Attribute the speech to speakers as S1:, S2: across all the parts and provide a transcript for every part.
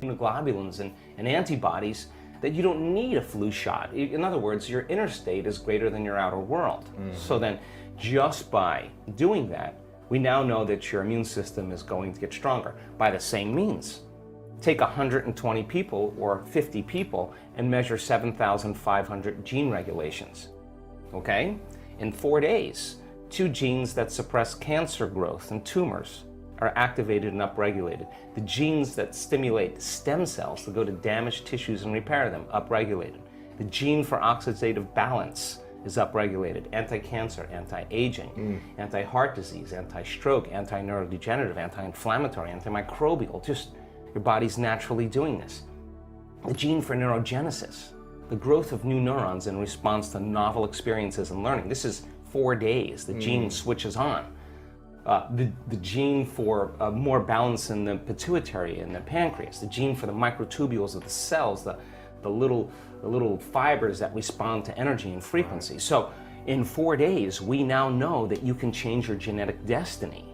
S1: immunoglobulins and antibodies that you don't need a flu shot. In other words, your inner state is greater than your outer world. So then just by doing that, we now know that your immune system is going to get stronger. By the same means, take 120 people or 50 people and measure 7,500 gene regulations, okay? In 4 days, 2 genes that suppress cancer growth and tumors are activated and upregulated. The genes that stimulate stem cells to go to damaged tissues and repair them, upregulated. The gene for oxidative balance is upregulated. Anti-cancer, anti-aging, anti-heart disease, anti-stroke, anti-neurodegenerative, anti-inflammatory, antimicrobial. Just your body's naturally doing this. The gene for neurogenesis, the growth of new neurons in response to novel experiences and learning. This is 4 days. The gene switches on. The gene for more balance in the pituitary and the pancreas, the gene for the microtubules of the cells, the little fibers that respond to energy and frequency. So in 4 days, we now know that you can change your genetic destiny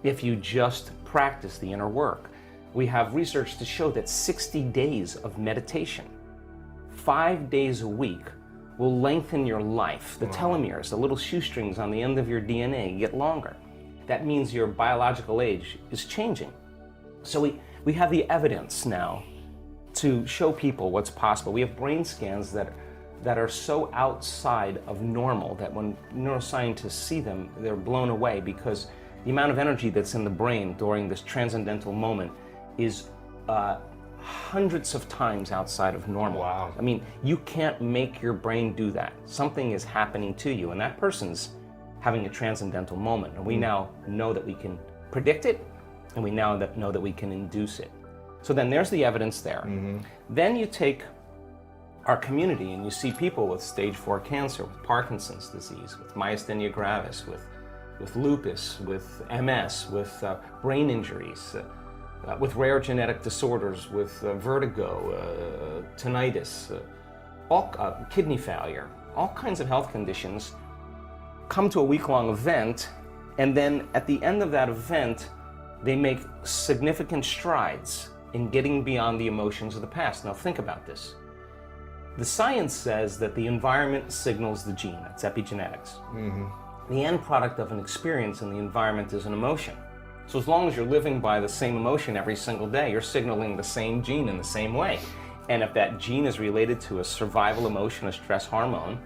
S1: if you just practice the inner work. We have research to show that 60 days of meditation, 5 days a week, will lengthen your life. The telomeres, the little shoestrings on the end of your DNA, get longer. That means your biological age is changing. So we have the evidence now to show people what's possible. We have brain scans that are so outside of normal that when neuroscientists see them, they're blown away, because the amount of energy that's in the brain during this transcendental moment is hundreds of times outside of normal.
S2: Wow.
S1: I mean, you can't make your brain do that. Something is happening to you, and that person's having a transcendental moment. And we now know that we can predict it, and we now know that we can induce it. So then there's the evidence there. Then you take our community and you see people with stage 4 cancer, with Parkinson's disease, with myasthenia gravis, with lupus, with MS, with brain injuries, with rare genetic disorders, with vertigo, tinnitus, kidney failure, all kinds of health conditions, come to a week-long event, and then at the end of that event, they make significant strides in getting beyond the emotions of the past. Now think about this. The science says that the environment signals the gene. That's epigenetics. The end product of an experience in the environment is an emotion. So as long as you're living by the same emotion every single day, you're signaling the same gene in the same way. And if that gene is related to a survival emotion, a stress hormone,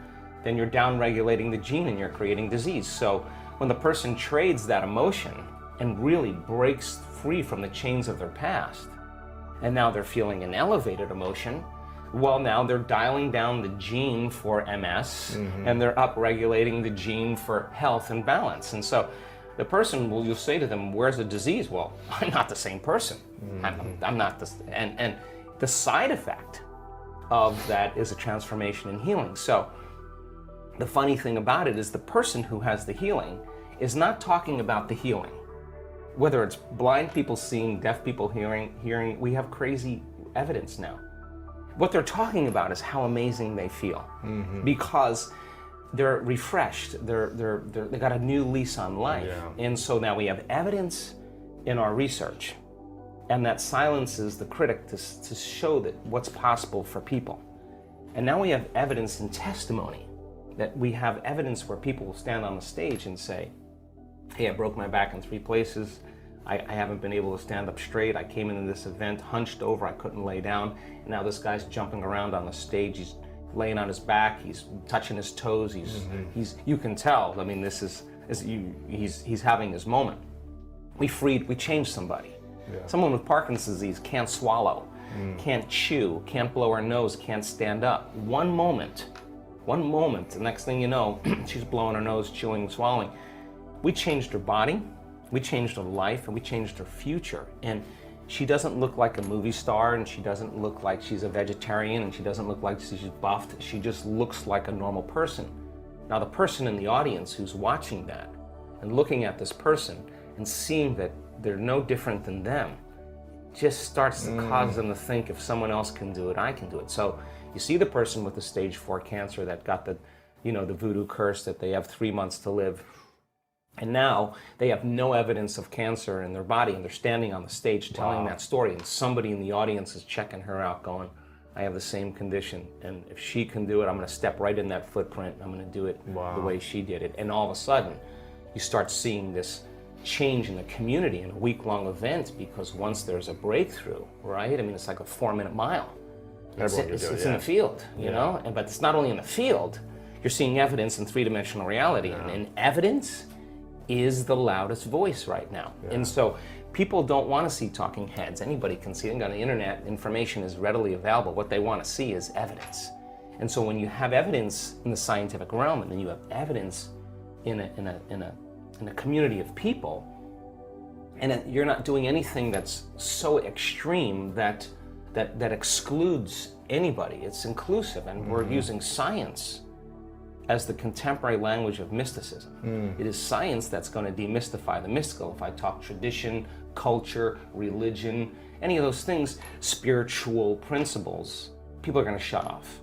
S1: then you're down-regulating the gene and you're creating disease. So when the person trades that emotion and really breaks free from the chains of their past, and now they're feeling an elevated emotion, well, now they're dialing down the gene for MS, and they're up-regulating the gene for health and balance. And so the person, you'll say to them, where's the disease? Well, I'm not the same person. I'm not the, and the side effect of that is a transformation and healing. So the funny thing about it is the person who has the healing is not talking about the healing. Whether it's blind people seeing, deaf people hearing, we have crazy evidence now. What they're talking about is how amazing they feel, because they're refreshed, they got a new lease on life. And so now we have evidence in our research, and that silences the critic to show that what's possible for people. And now we have evidence and testimony, that we have evidence where people will stand on the stage and say, hey, I broke my back in 3 places. I haven't been able to stand up straight. I came into this event hunched over, I couldn't lay down. And now this guy's jumping around on the stage. He's laying on his back, he's touching his toes, he's you can tell, I mean, he's having his moment. We changed somebody. Someone with Parkinson's disease can't swallow, can't chew, can't blow her nose, can't stand up. One moment, the next thing you know, she's blowing her nose, chewing, swallowing. We changed her body, we changed her life, and we changed her future. And she doesn't look like a movie star, and she doesn't look like she's a vegetarian, and she doesn't look like she's buffed. She just looks like a normal person. Now the person in the audience who's watching that and looking at this person and seeing that they're no different than them just starts to cause them to think, if someone else can do it, I can do it. So you see the person with the stage 4 cancer that got the voodoo curse that they have 3 months to live. And now they have no evidence of cancer in their body, and they're standing on the stage telling that story, and somebody in the audience is checking her out going, I have the same condition, and if she can do it, I'm going to step right in that footprint. I'm going to do it the way she did it. And all of a sudden, you start seeing this change in the community in a week-long event, because once there's a breakthrough, right? I mean, it's like a 4-minute mile. It's in the field, you know? But it's not only in the field, you're seeing evidence in 3-dimensional reality. And evidence is the loudest voice right now. And so people don't want to see talking heads. Anybody can see it on the internet. Information is readily available. What they want to see is evidence. And so when you have evidence in the scientific realm, and then you have evidence in a community of people, and you're not doing anything that's so extreme that excludes anybody. It's inclusive, and we're using science as the contemporary language of mysticism. It is science that's going to demystify the mystical. If I talk tradition, culture, religion, any of those things, spiritual principles, people are going to shut off.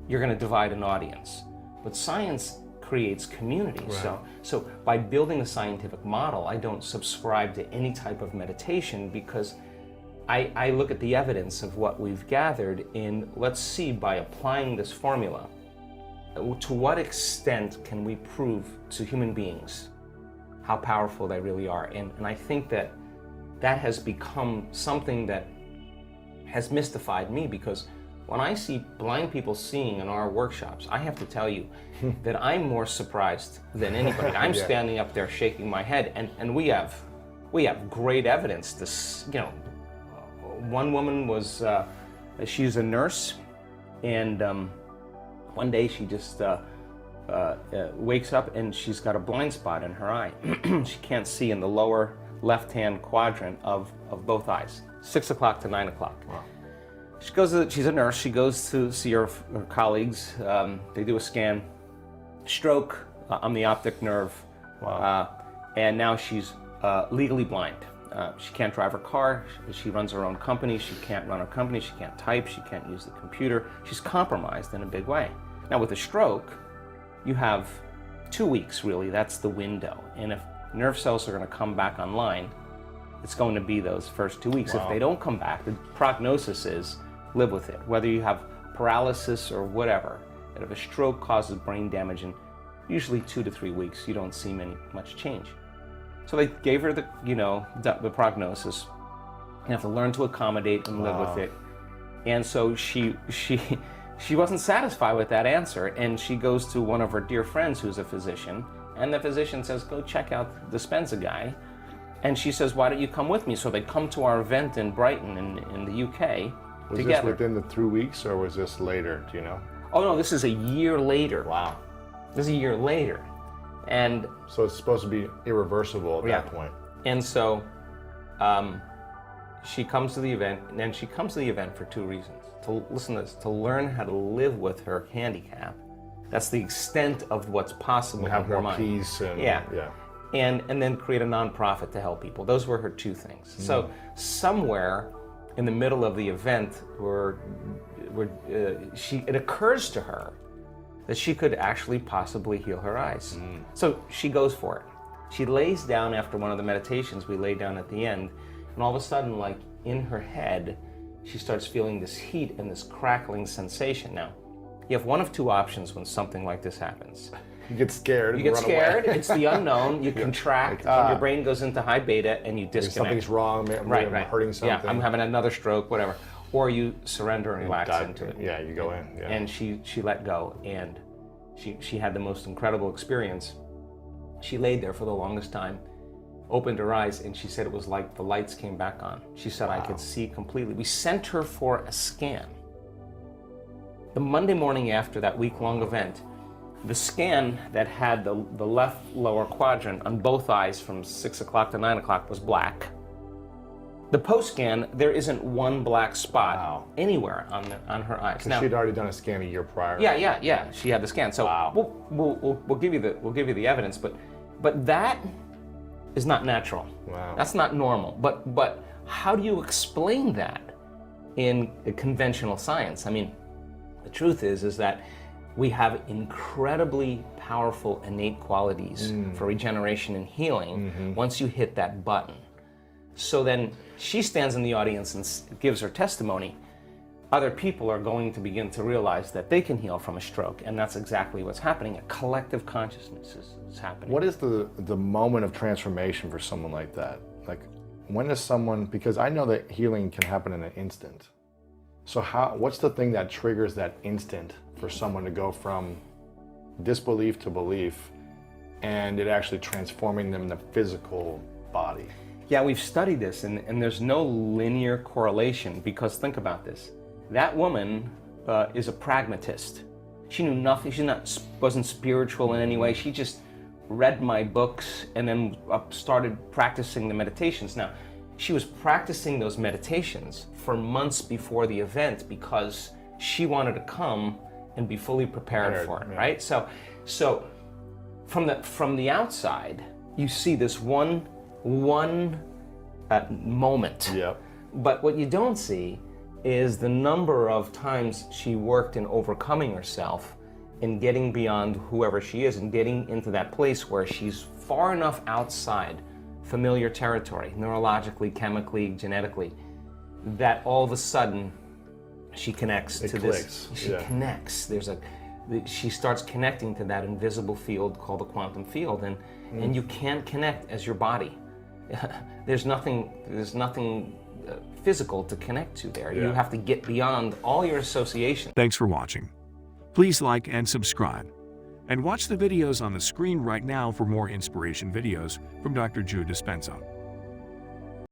S1: You're going to divide an audience. But science creates community. Right. So by building a scientific model, I don't subscribe to any type of meditation, because I look at the evidence of what we've gathered in, let's see, by applying this formula, to what extent can we prove to human beings how powerful they really are? And I think that has become something that has mystified me, because when I see blind people seeing in our workshops, I have to tell you that I'm more surprised than anybody. I'm standing up there shaking my head, and we have great evidence. This, you know, one woman was, she's a nurse, and one day she just wakes up and she's got a blind spot in her eye. She can't see in the lower left-hand quadrant of both eyes, 6 o'clock to 9 o'clock. Wow. She's a nurse, she goes to see her colleagues, they do a scan, stroke on the optic nerve, and now she's legally blind. She can't drive her car, she runs her own company, she can't run her company, she can't type, she can't use the computer. She's compromised in a big way. Now with a stroke, you have 2 weeks really, that's the window. And if nerve cells are going to come back online, it's going to be those first 2 weeks. If they don't come back, the prognosis is live with it. Whether you have paralysis or whatever, that if a stroke causes brain damage in usually 2 to 3 weeks, you don't see much change. So they gave her the prognosis. You have to learn to accommodate and live with it. And so she wasn't satisfied with that answer, and she goes to one of her dear friends who's a physician, and the physician says, go check out the Dispenza guy. And she says, why don't you come with me? So they come to our event in Brighton in the UK
S2: was
S1: together.
S2: Was this within the 3 weeks, or was this later, do you know?
S1: Oh no, this is a year later.
S2: Wow.
S1: This is a year later. And
S2: so it's supposed to be irreversible at that point.
S1: And so she comes to the event, and she comes to the event for 2 reasons. To learn how to live with her handicap. That's the extent of what's possible in her mind.
S2: Have more peace.
S1: And then create a nonprofit to help people. Those were her 2 things. So somewhere in the middle of the event, it occurs to her that she could actually possibly heal her eyes. So she goes for it. She lays down after one of the meditations we lay down at the end, and all of a sudden, like in her head, she starts feeling this heat and this crackling sensation. Now, you have one of 2 options when something like this happens.
S2: You get scared.
S1: You get scared. It's the unknown. You contract, and your brain goes into high beta, and you disconnect.
S2: Something's wrong. I'm hurting something.
S1: Yeah, I'm having another stroke, whatever. Or you surrender and relax into it.
S2: Yeah, you go in. Yeah.
S1: And she let go, and she had the most incredible experience. She laid there for the longest time, opened her eyes, and she said it was like the lights came back on. She said, I could see completely. We sent her for a scan. The Monday morning after that week-long event, the scan that had the left lower quadrant on both eyes from 6 o'clock to 9 o'clock was black. The post-scan, there isn't one black spot anywhere on her eyes.
S2: Now, she'd already done a scan a year prior.
S1: Yeah. She had the scan. So we'll give you the evidence, but that is not natural.
S2: Wow.
S1: That's not normal. But how do you explain that in conventional science? I mean, the truth is that We have incredibly powerful innate qualities for regeneration and healing once you hit that button. So then she stands in the audience and gives her testimony. Other people are going to begin to realize that they can heal from a stroke, and that's exactly what's happening. A collective consciousness is happening.
S2: What is the moment of transformation for someone like that? Like, when is someone, because I know that healing can happen in an instant. So what's the thing that triggers that instant for someone to go from disbelief to belief and it actually transforming them in the physical body?
S1: Yeah, we've studied this, and there's no linear correlation, because think about this. That woman is a pragmatist. She knew nothing. She wasn't spiritual in any way. She just read my books and then started practicing the meditations. Now, she was practicing those meditations for months before the event because she wanted to come and be fully prepared for it, right? So from the outside, you see this one moment.
S2: Yep.
S1: But what you don't see is the number of times she worked in overcoming herself and getting beyond whoever she is and getting into that place where she's far enough outside familiar territory, neurologically, chemically, genetically, that all of a sudden she connects to this. She connects. She starts connecting to that invisible field called the quantum field, and you can't connect as your body. There's nothing physical to connect to there. You have to get beyond all your associations.
S3: Thanks for watching. Please like and subscribe. And watch the videos on the screen right now for more inspiration videos from Dr. Joe Dispenza.